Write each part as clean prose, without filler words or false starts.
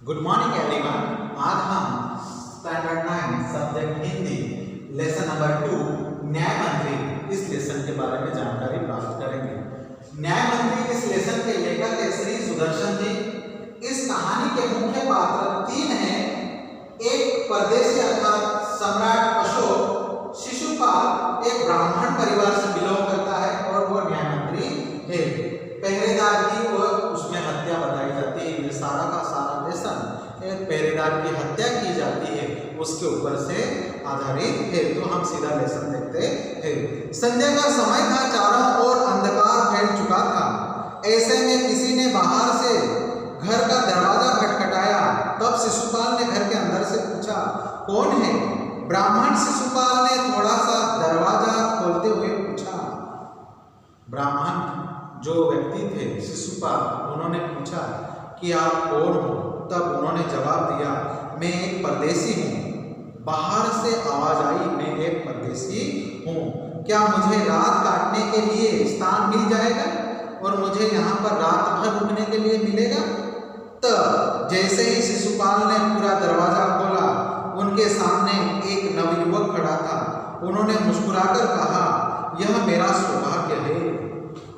Good morning everyone. आज हम standard 9 subject Hindi lesson number 2 न्याय मंत्री इस लेसन के बारे में जानकारी प्राप्त करेंगे। न्याय मंत्री इस लेसन के लेखक है श्री सुदर्शन जी। इस कहानी के मुख्य पात्र 3 हैं। एक परदेसी अर्थात सम्राट अशोक, शिशुपाल एक ब्राह्मण परिवार से बिलोंग करता है और वो न्याय मंत्री है। पहरेदार की और उसमें हत्या बताई जाती है। ये सारा का सारा लेसन एक पहरेदार की हत्या की जाती है उसके ऊपर से आधारित है। तो हम सीधा लेसन देखते हैं। संध्या का समय था, चारों ओर अंधकार फैल चुका था। ऐसे में किसी ने बाहर से घर का दरवाजा खटखटाया। तब शिशुपाल ने घर के अंदर से पूछा, कौन है? ब्राह्मण शिशुपाल ने थोड़ा सा दरवाजा खोलते हुए पूछा। ब्राह्मण जो व्यक्ति थे शिशुपाल, उन्होंने पूछा कि आप कौन हो? तब उन्होंने जवाब दिया, मैं एक परदेसी हूँ। बाहर से आवाज आई, मैं एक परदेसी हूँ। क्या मुझे रात काटने के लिए स्थान मिल जाएगा और मुझे यहाँ पर रात भर रुकने के लिए मिलेगा? तब जैसे ही शिशुपाल ने पूरा दरवाजा खोला, उनके सामने एक नवयुवक खड़ा था। उन्होंने मुस्कुराकर कहा, यह मेरा सौभाग्य है।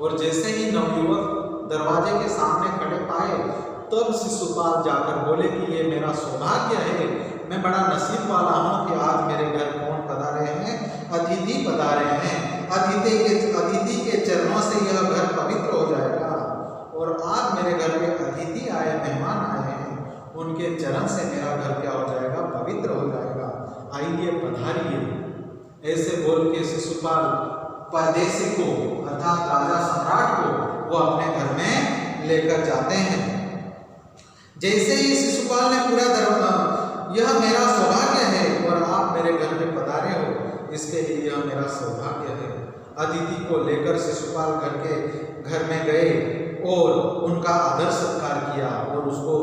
और जैसे ही नवयुवक दरवाजे के सामने खड़े पाए, तब शिशुपाल जाकर बोले कि ये मेरा सौभाग्य है, मैं बड़ा नसीब वाला हूँ कि आज मेरे घर कौन पधारे हैं? अतिथि पधारे हैं। अतिथि के चरणों से यह घर पवित्र हो जाएगा। और आज मेरे घर में अतिथि आए, मेहमान आए हैं, उनके चरण से मेरा घर क्या हो जाएगा? पवित्र हो जाएगा। आइए पधारिए। ऐसे बोल के शिशुपाल परदेसी को अर्थात राजा सम्राट को वो अपने घर में लेकर जाते हैं। जैसे ही शिशुपाल ने पूरा यह मेरा सौभाग्य है और आप मेरे घर में पधारे हो, इसके लिए यह मेरा सौभाग्य है। अतिथि को लेकर शिशुपाल घर में गए और उनका आदर सत्कार किया और उसको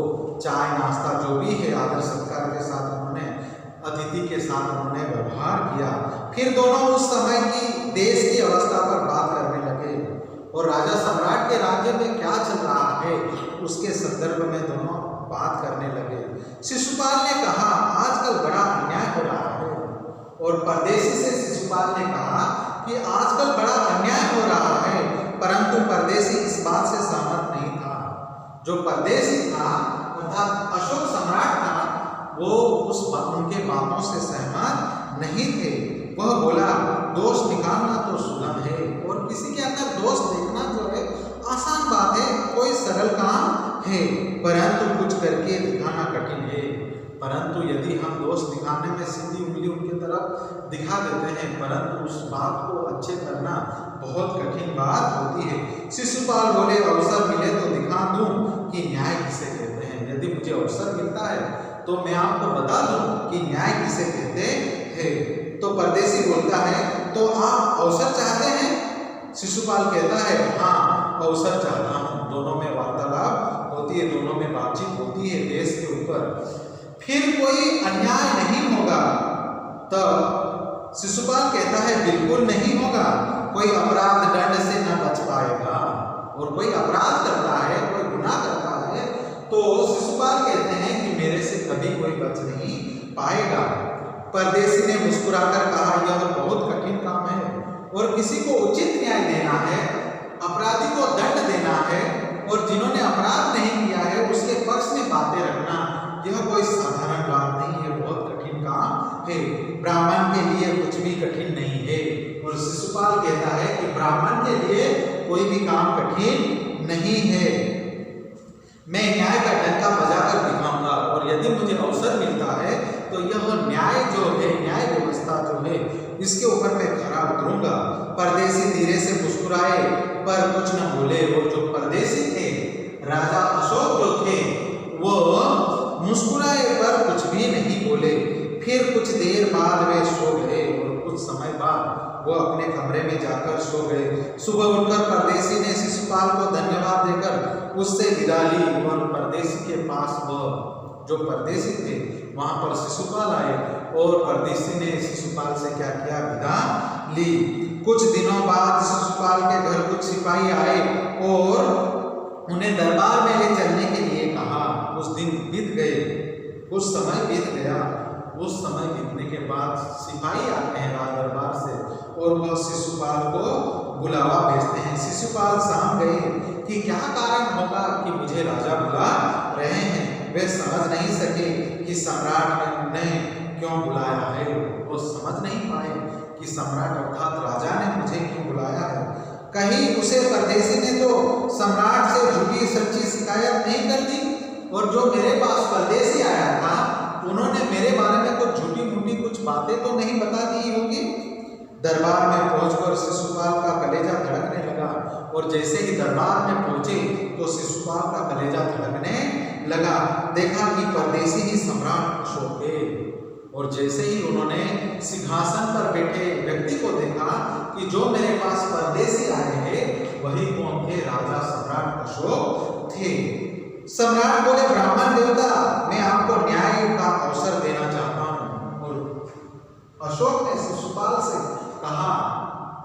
चाय नाश्ता जो भी है आदर सत्कार के साथ उन्होंने अतिथि के साथ उन्होंने व्यवहार किया। फिर दोनों उस समय की देश की अवस्था पर बात करने लगे और राजा सम्राट के राज्य में क्या चल रहा है उसके संदर्भ में दोनों बात करने लगे। शिशुपाल ने कहा, आजकल बड़ा अन्याय हो रहा है। और परदेसी से शिशुपाल ने कहा कि आजकल बड़ा अन्याय हो रहा है, परंतु परदेसी इस बात से सहमत नहीं था। जो परदेसी था अर्थात अशोक सम्राट था, वो उनके बातों से सहमत नहीं थे। वह बोला, दोष निकालना तो सुलभ है और किसी के अंदर दोष देखना जो है आसान बात है, कोई सरल काम है, परंतु कुछ करके दिखाना कठिन है। परंतु यदि हम दोष दिखाने में सीधी उंगली उनकी तरफ दिखा देते हैं, परंतु उस बात को अच्छे करना बहुत कठिन बात होती है। शिशुपाल बोले, अवसर मिले तो दिखा दूं कि न्याय किसे कहते हैं। यदि मुझे अवसर मिलता है तो मैं आपको बता दूं कि न्याय किसे कहते हैं। तो परदेसी बोलता है, तो आप अवसर चाहते हैं? शिशुपाल कहता है, हाँ अवसर चाहता हूँ। दोनों में वार्तालाप होती है, दोनों में बातचीत होती है देश के ऊपर। फिर कोई अन्याय नहीं होगा? तब शिशुपाल कहता है, बिल्कुल नहीं होगा। कोई अपराध दंड से न बच पाएगा। और कोई अपराध करता है, कोई गुनाह करता है, तो शिशुपाल कहते हैं कि मेरे से कभी कोई बच नहीं पाएगा। परदेसी ने मुस्कुराकर कहा, यह बहुत कठिन काम है और किसी को उचित न्याय देना है, अपराधी को दंड देना है और जिन्होंने अपराध नहीं किया है उसके पक्ष में बातें रखना, यह कोई साधारण बात नहीं है, बहुत कठिन काम है। ब्राह्मण के लिए कुछ भी कठिन नहीं है। और शिशुपाल कहता है कि ब्राह्मण के लिए कोई भी काम कठिन नहीं है। मैं न्याय का डंका बजाकर दिखाऊंगा और यदि मुझे अवसर मिलता है तो यह न्याय जो है, न्याय व्यवस्था जो है, इसके ऊपर मैं खरा उतरूंगा। परदेसी धीरे से मुस्कुराए पर कुछ न बोले। और जो परदेसी थे, राजा अशोक जो थे, वो मुस्कुराए पर कुछ भी नहीं बोले। फिर कुछ देर बाद वे सो गए और कुछ समय बाद वो अपने कमरे में जाकर सो गए। सुबह उठकर परदेसी ने शिशुपाल को धन्यवाद देकर उससे विदा ली और परदेसी के पास वह जो परदेसी थे वहां पर शिशुपाल आए और परदेसी ने शिशुपाल से क्या किया? विदा ली। कुछ दिनों बाद शिशुपाल के घर कुछ सिपाही आए और उन्हें दरबार में ले चलने के लिए कहा। उस दिन बीत गए कुछ समय बीत गया। उस समय बीतने के बाद सिपाही आते हैं राज दरबार से और वह शिशुपाल को बुलावा भेजते हैं। शिशुपाल साम गए कि क्या कारण होगा कि मुझे राजा बुला रहे हैं। वे समझ नहीं सके कि सम्राट ने क्यों बुलाया है। वो समझ नहीं पाए कि सम्राट अर्थात राजा ने मुझे क्यों बुलाया है। कहीं उसे परदेसी ने तो सम्राट से झूठी सच्ची शिकायत नहीं कर दी, और जो मेरे पास परदेसी आया था उन्होंने मेरे बारे में कुछ झूठी मूठी कुछ बातें तो नहीं बता दी होगी। दरबार में पहुंचकर शिशुपाल का कलेजा धड़कने लगा, और जैसे ही दरबार में पहुंचे तो शिशुपाल का कलेजा धड़कने लगा। देखा कि परदेसी ही सम्राट अशोक है, और जैसे ही उन्होंने सिंहासन पर बैठे व्यक्ति को देखा कि जो मेरे पास परदेसी आए हैं वही कौन थे, राजा सम्राट अशोक थे। सम्राट बोले, ब्राह्मण देवता, मैं आपको न्याय का अवसर देना चाहता हूं। और अशोक ने शिशुपाल से कहा,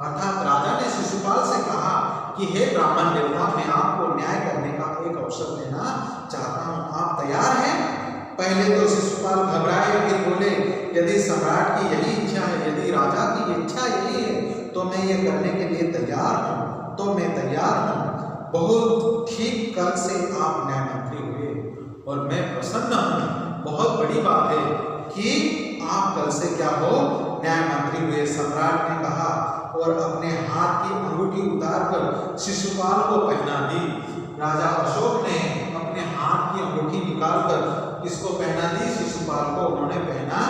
अर्थात राजा ने शिशुपाल से कहा कि हे ब्राह्मण देवता, मैं आपको न्याय करने का एक अवसर देना चाहता हूं, आप तैयार हैं? पहले तो शिशुपाल घबराए, फिर बोले, यदि सम्राट की यही इच्छा है, यदि राजा की इच्छा यही है तो मैं ये करने के लिए तैयार हूं, तो मैं तैयार हूं। बहुत ठीक, कल से आप न्याय मंत्री हुए और मैं प्रसन्न हूं। बहुत बड़ी बात है कि आप कल से क्या हो, न्याय मंत्री हुए। सम्राट ने कहा और अपने हाथ की अंगूठी उतारकर शिशुपाल को पहना दी। राजा अशोक ने अपने हाथ की अंगूठी निकालकर किसको पहना दी, शिशुपाल को उन्होंने पहना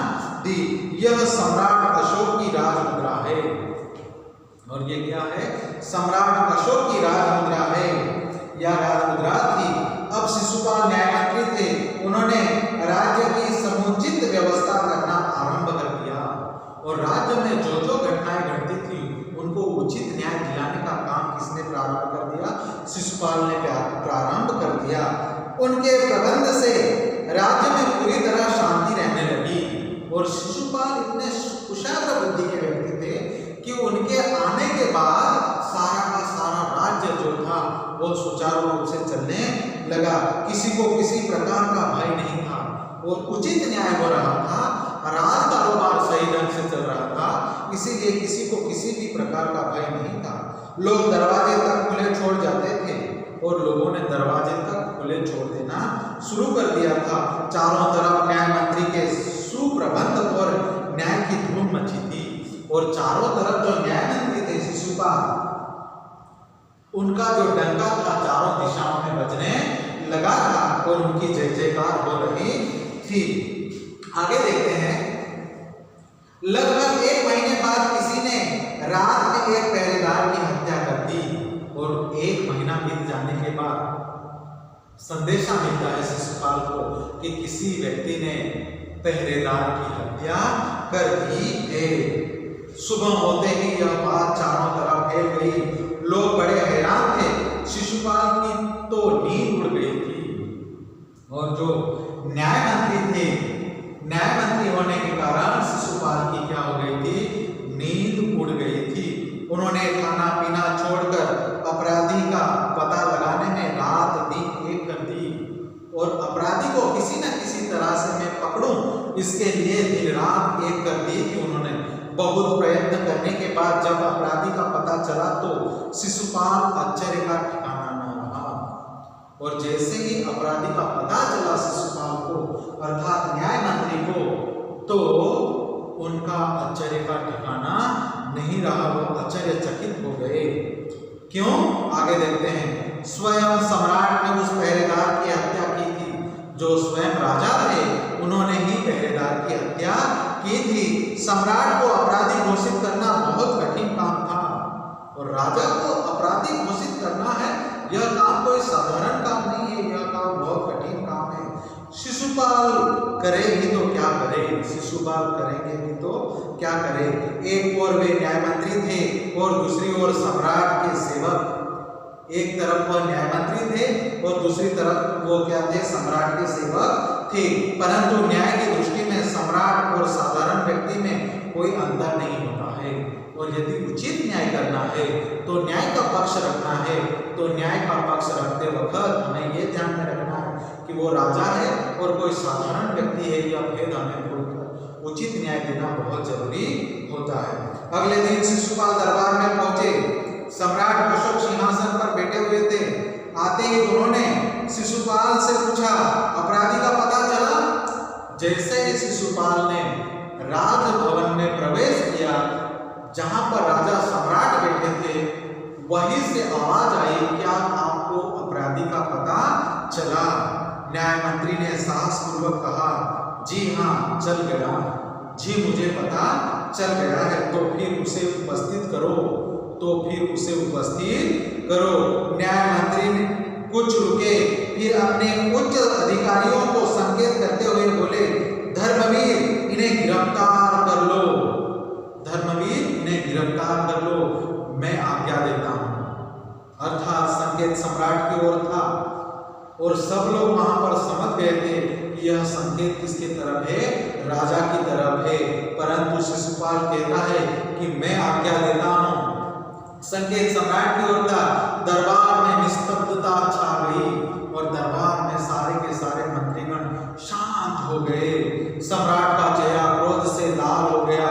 दी। यह सम्राट अशोक की राजमुद्रा है। और ये क्या है, सम्राट अशोक की राजमुद्रा है, यह राजमुद्रा थी। अब शिशुपाल न्यायमंत्री थे, उन्होंने राज्य की समुचित व्यवस्था करना आरंभ कर दिया, और राज्य में जो जो घटनाएं घटती थी उनको उचित न्याय दिलाने का काम किसने प्रारंभ कर दिया, शिशुपाल ने प्रारंभ कर दिया। उनके प्रबंध से राज्य में पूरी तरह शांति रहने लगी, और शिशुपाल इतने कुशाग्र बुद्धि के व्यक्ति थे कि उनके आने के बाद सारा का सारा राज्य जो था वो सुचारू रूप से चलने लगा। किसी को किसी प्रकार का भय नहीं था, और उचित न्याय हो रहा था, राज कारोबार सही ढंग से चल रहा था, इसीलिए किसी को किसी भी प्रकार का भय नहीं था। लोग दरवाजे तक खुले छोड़ जाते थे, और लोगों ने दरवाजे तक खुले छोड़ देना शुरू कर दिया था। चारों तरफ न्याय मंत्री के सुप्रबंध और न्याय की धूम मची थी, और चारों तरफ जो न्याय मंत्री थे शिशुपाल, उनका जो डंका था चारों दिशाओं में बजने लगा था, और उनकी जय जयकार हो रही थी। आगे देखते हैं, लगभग 1 महीने बाद किसी ने रात में एक पहरेदार की हत्या कर दी, और 1 महीना बीत जाने के बाद संदेशा मिलता है शिशुपाल को कि किसी व्यक्ति ने पहरेदार की हत्या कर दी है। सुबह होते ही यह बात चारों तरफ फैल गई। लोग बड़े हैरान थे। शिशुपाल की तो नींद उड़ गई थी, और जो न्याय मंत्री थे, न्याय मंत्री होने के कारण शिशुपाल की क्या हो गई थी, नींद उड़ गई थी। उन्होंने खाना पीना छोड़कर अपराधी का पता लगाने में रात दिन एक कर दी, और अपराधी को किसी न किसी तरह से मैं पकड़ूं, इसके लिए दिन रात एक कर दी थी उन्होंने। बहुत प्रयत्न करने के बाद जब अपराधी का पता चला तो शिशुपाल आश्चर्य का ठिकाना न रहा, और जैसे ही अपराधी का पता चला शिशुपाल को, अर्थात न्याय मंत्री को, तो उनका आश्चर्य का ठिकाना नहीं रहा। वो आश्चर्यचकित हो गए। क्यों, आगे देखते हैं। स्वयं सम्राट ने उस पहरेदार की हत्या की थी, जो स्वयं राजा थे, उन्होंने ही पहरेदार की हत्या की थी। सम्राट को अपराधी घोषित करना बहुत कठिन काम था, और राजा को अपराधी घोषित करना है, यह काम कोई साधारण काम नहीं है, यह काम बहुत कठिन काम है। शिशुपाल करेगी तो क्या करे, शिशुपाल करेंगे भी तो क्या करे। एक ओर वे न्याय मंत्री थे और दूसरी ओर सम्राट के सेवक। एक तरफ वह न्याय मंत्री थे और दूसरी तरफ वो क्या थे, सम्राट के सेवक थे। परंतु न्याय की दृष्टि में सम्राट और साधारण व्यक्ति में कोई अंतर नहीं होता है, और यदि उचित न्याय करना है तो न्याय का पक्ष रखना है, तो न्याय का पक्ष रखते वक्त हमें ये ध्यान में रखना है कि वो राजा है और कोई साधारण व्यक्ति है, यह भेद हमें भूलकर उचित न्याय देना बहुत जरूरी होता है। अगले दिन शिशुपाल दरबार में पहुंचे। सम्राट अशोक सिंहासन पर बैठे हुए थे। आते ही उन्होंने शिशुपाल से पूछा, अपराधी का पता चला? जैसे ही शिशुपाल ने राजभवन में प्रवेश किया, जहां पर राजा सम्राट बैठे थे, वहीं से आवाज आई, क्या आपको अपराधी का पता चला? न्याय मंत्री ने साहसपूर्वक कहा, जी हाँ, चल गया। जी मुझे पता चल गया है। तो फिर उसे उपस्थित करो। न्याय मंत्री ने कुछ रुके, फिर अपने उच्च अधिकारियों को संकेत करते हुए बोले, धर्मवीर, इन्हें गिरफ्तार कर लो। मैं आज्ञा देता हूं। अर्थात संकेत सम्राट की ओर था और सब लोग वहां पर समझ गए थे कि यह संकेत किसकी तरफ है? राजा की तरफ है। परंतु शिशुपाल कहता है कि मैं आज्ञा देता हूं। संकेत सम्राट की ओर था। दरबार में निस्तब्धता छा गई और दरबार में सारे के सारे मंत्रीगण शांत हो गए। सम्राट का चेहरा क्रोध से लाल हो गया।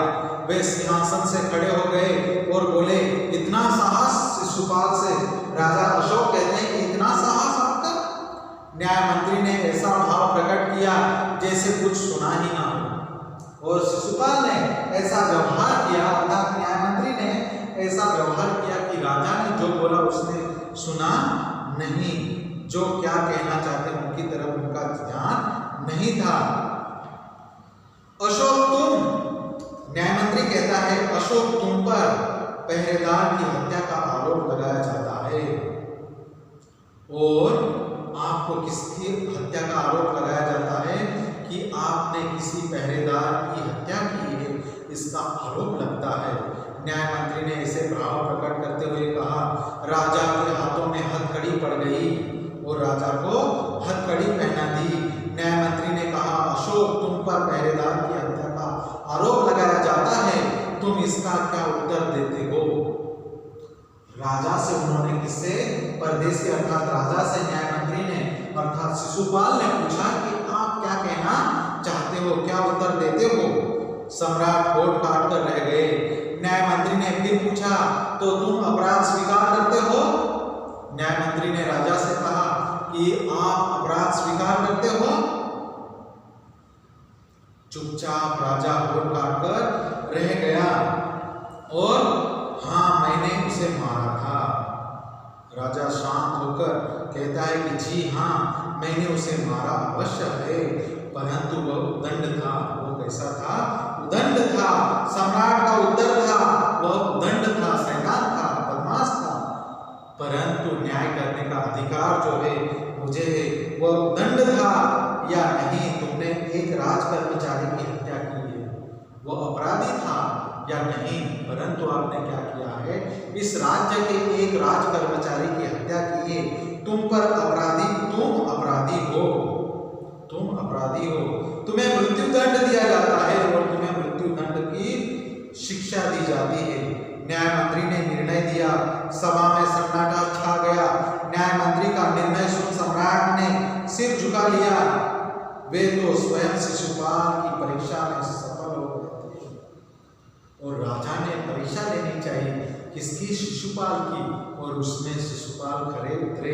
वे सिंहासन से खड़े हो गए और बोले, इतना साहस शिशुपाल से? राजा अशोक कहते हैं कि इतना साहस आपका? न्याय मंत्री ने ऐसा भाव प्रकट किया जैसे कुछ सुना ही ना हो। और शिशुपाल ने ऐसा व्यवहार किया, अर्थात न्याय मंत्री ने ऐसा व्यवहार किया कि राजा ने जो बोला उसने सुना नहीं। जो क्या कहना चाहते हैं उनकी तरफ उनका ध्यान नहीं था। अशोक न्याय मंत्री कहता है, अशोक तुम पर पहरेदार की हत्या का आरोप लगाया जाता है और आपको किसकी हत्या का आरोप लगाया जाता है? कि आपने किसी पहरेदार की हत्या की है, इसका आरोप लगता है। न्याय मंत्री ने इसे भाव प्रकट करते हुए कहा, राजा के हाथों में हथकड़ी पड़ गई और राजा को हथकड़ी पहना दी। न्याय मंत्री ने कहा, अशोक तुम पर पहरेदार की हत्या का आरोप लगाया जाता है, तुम इसका क्या उत्तर देते हो? राजा से उन्होंने किससे? परदेश के अर्थात राजा से न्याय मंत्री ने अर्थात शिशुपाल ने पूछा कि आप क्या कहना चाहते हो, क्या उत्तर देते हो? सम्राट होठ काट कर रह गए। न्याय मंत्री ने फिर पूछा, तो तुम अपराध स्वीकार करते हो? न्याय मंत्री ने राजा से कहा कि आप अपराध स्वीकार करते हो? चुपचाप राजा होठ काट कर रह गया और हाँ, मैंने उसे मारा था। राजा शांत होकर कहता है कि जी हाँ, मैंने उसे मारा अवश्य है, परंतु वह उदंड था। वो कैसा था? उदंड था। सम्राट का उत्तर था, वह उदंड था, शैतान था, बदमाश था। परंतु न्याय करने का अधिकार जो है मुझे है। वह उदंड था या नहीं? तुमने एक राज कर्मचारी की हत्या की है, वह अपराधी था या नहीं? परंतु आपने क्या किया है? इस राज्य के एक राज कर्मचारी की हत्या की है। तुम अपराधी हो। तुम्हें मृत्यु दंड दिया जाता है और तुम्हें मृत्यु दंड की शिक्षा दी जाती है। न्याय मंत्री ने निर्णय दिया। सभा में सन्नाटा छा गया। न्याय मंत्री का निर्णय सुन सम्राट ने सिर झुका लिया। वे तो स्वयं शिशुपाल की परीक्षा में सफल हो गए थे और राजा ने परीक्षा लेनी चाहिए किसकी? शिशुपाल की, और उसमें शिशुपाल खरे उतरे।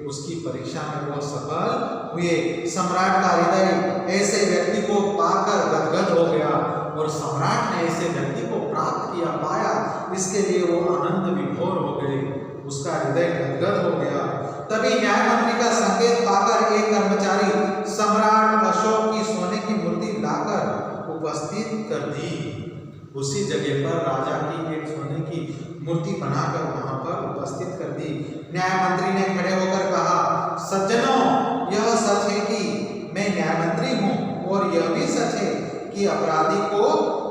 उसकी परीक्षा में वो सफल हुए। सम्राट का हृदय ऐसे व्यक्ति को पाकर गदगद हो गया और सम्राट ने ऐसे व्यक्ति को प्राप्त किया, पाया, इसके लिए वो आनंद विभोर हो गए। उसका हृदय गदगद हो गया। तभी न्याय मंत्री का संकेत पाकर एक कर्मचारी सम्राट अशोक की सोने की मूर्ति लाकर उपस्थित कर दी। उसी जगह पर राजा की एक सोने की मूर्ति बनाकर वहां पर उपस्थित कर दी। न्याय मंत्री ने खड़े होकर कहा, सज्जनों, यह सच है कि मैं न्याय मंत्री हूँ और यह भी सच है कि अपराधी को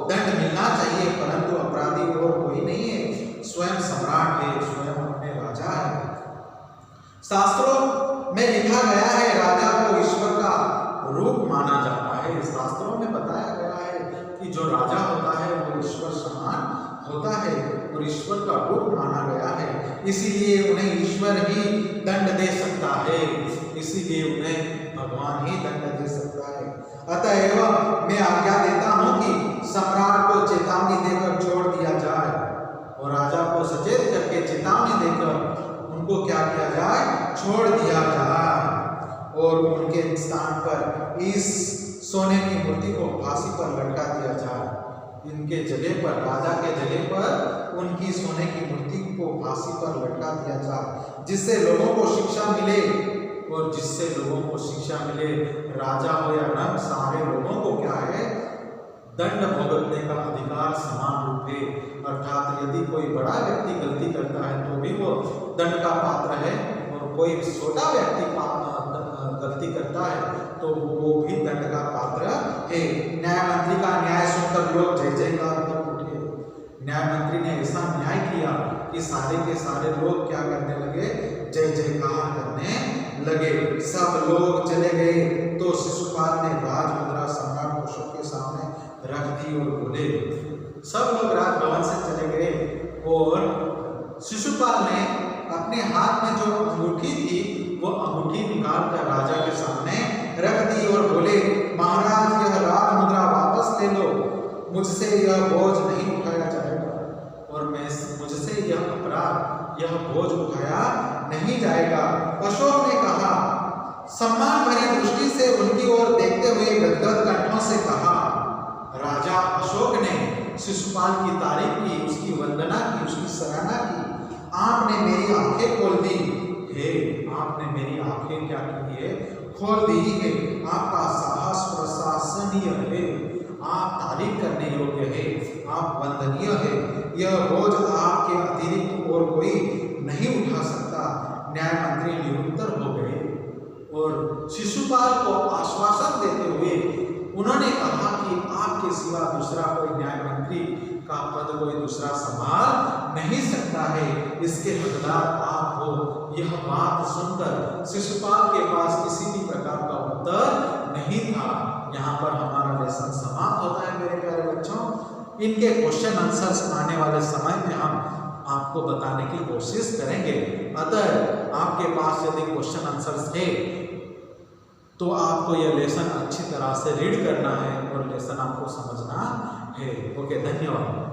दंड मिलना चाहिए, परंतु अपराधी और कोई नहीं है, स्वयं सम्राट है, स्वयं अपने राजा है। शास्त्रों में लिखा गया है राजा को ईश्वर का रूप माना जाता है। शास्त्रों में बताया गया है कि जो राजा होता है वो ईश्वर समान होता है और ईश्वर का रूप माना गया है, इसीलिए उन्हें ईश्वर ही दंड दे सकता है। इस इसीलिए उन्हें भगवान ही दंड दे सकता है। अतएव मैं आज्ञा देता हूं कि सम्राट को चेतावनी देकर छोड़ दिया जाए और राजा को सचेत करके चेतावनी देकर उनको क्या किया जाए, छोड़ दिया जाए और उनके स्थान पर इस सोने की मूर्ति को फांसी पर लटका दिया जाए। इनके जगह पर, राजा के जगह पर उनकी सोने की मूर्ति को फांसी पर लटका दिया जाए, जिससे लोगों को शिक्षा मिले और जिससे लोगों को शिक्षा मिले, राजा हो या रंग, सारे लोगों को क्या है, दंड भुगतने का अधिकार समान रूप है। अर्थात यदि कोई बड़ा व्यक्ति गलती करता है तो भी वो दंड का पात्र है और कोई छोटा व्यक्ति गलती करता है तो वो भी दंड का पात्र है। न्याय मंत्री का न्याय सुनकर लोग जय जयकार कर उठे। न्याय मंत्री ने ऐसा न्याय किया कि सारे के सारे लोग क्या करने लगे, जय जयकार करने लगे। सब लोग चले गए तो शिशुपाल ने राजमुद्रा सम्राट अशोक के सामने रख दी और बोले, सब लोग राजभवन से चले गए और शिशुपाल ने अपने हाथ में जो अंगूठी थी वो अंगूठी निकाल कर राजा के सामने रख दी और बोले, महाराज यह राजमुद्रा वापस ले लो, मुझसे यह बोझ नहीं उठाया जाएगा और मुझसे यह अपराध, यह बोझ उठाया नहीं जाएगा। अशोक ने कहा, सम्मान भरी दृष्टि से उनकी ओर देखते हुए गदगद कंठों से कहा। राजा अशोक ने शिशुपाल की तारीफ की, उसकी वंदना की, उसकी सराहना की। आपने मेरी आंखें खोल दी है, आपने मेरी आंखें क्या की है, खोल दी है। आपका साहस प्रशंसनीय है, आप तारीफ करने योग्य है, आप वंदनीय है। यह बोझ आपके अतिरिक्त और कोई नहीं उठा सकता। न्याय मंत्री निरुत्तर हो गए और शिशुपाल को आश्वासन देते हुए उन्होंने कहा कि आपके सिवा दूसरा कोई न्याय मंत्री का पद कोई दूसरा संभाल नहीं सकता है, इसके हकदार आप हो। यह बात सुनकर शिशुपाल के पास किसी भी प्रकार का उत्तर नहीं था। यहाँ पर हमारा लेसन समाप्त होता है मेरे प्यारे बच्चों। इनके क्वेश्चन आंसर्स आने वाले समय में हम आपको बताने की कोशिश करेंगे। अगर आपके पास यदि क्वेश्चन आंसर्स है तो आपको यह लेसन अच्छी तरह से रीड करना है और लेसन आपको समझना है। ओके, धन्यवाद।